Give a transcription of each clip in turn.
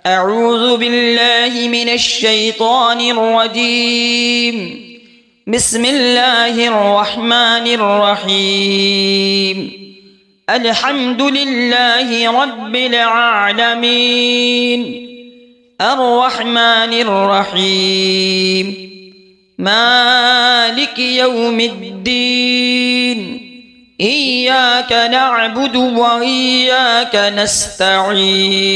أعوذ بالله من الشيطان الرجيم. بسم الله الرحمن الرحيم. الحمد لله رب العالمين الرحمن الرحيم مالك يوم الدين إياك نعبد وإياك نستعين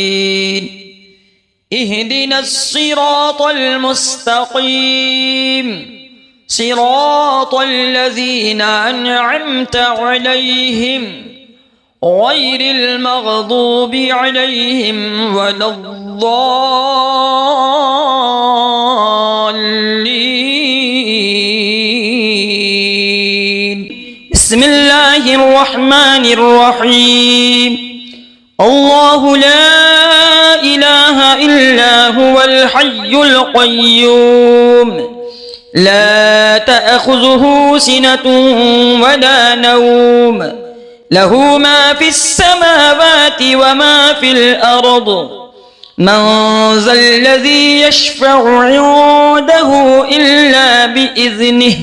اهدنا الصراط المستقيم صراط الذين أنعمت عليهم غير المغضوب عليهم ولا الضالين. بسم الله الرحمن الرحيم. الله لا إله إلا هو الحي القيوم لا تأخذه سنة ولا نوم له ما في السماوات وما في الأرض من ذا الذي يشفع عنده إلا بإذنه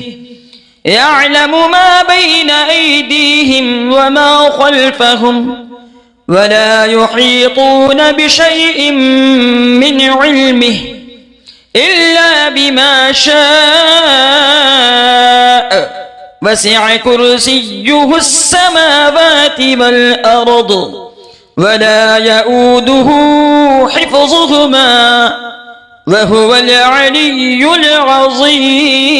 يعلم ما بين أيديهم وما خلفهم ولا يحيطون بشيء من علمه إلا بما شاء وسع كرسيه السماوات والأرض ولا يؤوده حفظهما وهو العلي العظيم.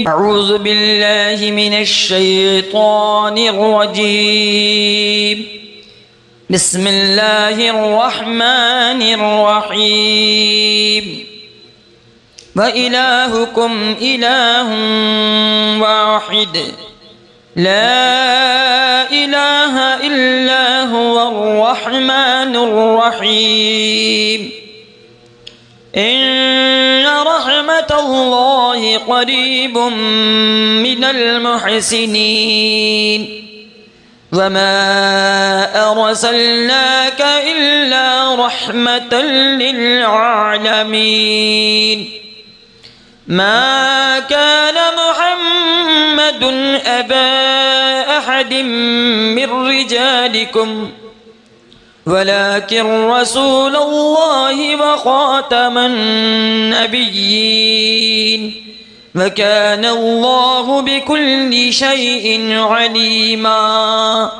أعوذ بالله من الشيطان الرجيم. بسم الله الرحمن الرحيم. وإلهكم إله واحد لا إله إلا هو الرحمن الرحيم. إن رحمة الله قريب من المحسنين وما أرسلناك إلا رحمة للعالمين. ما كان محمد أبا أحد من رجالكم ولكن رسول الله وخاتم النبيين وكان الله بكل شيء عليما.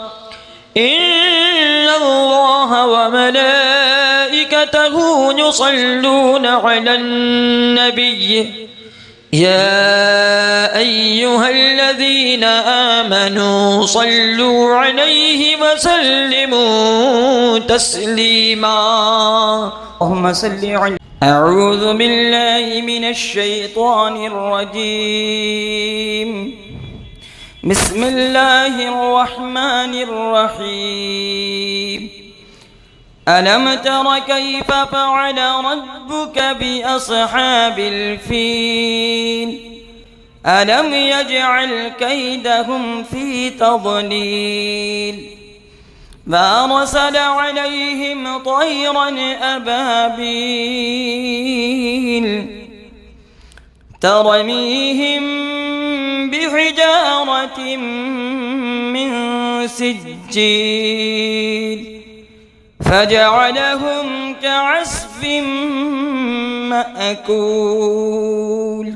إن الله وملائكته يصلون على النبي يا أيها الذين آمنوا صلوا عليه وسلموا تسليما. اللهم صل على. أعوذ بالله من الشيطان الرجيم. بسم الله الرحمن الرحيم. ألم تر كيف فعل ربك بأصحاب الفيل ألم يجعل كيدهم في تضليل فأرسل عليهم طيرا أبابيل ترميهم بحجارة من سجيل فجعلهم كعصف مأكول.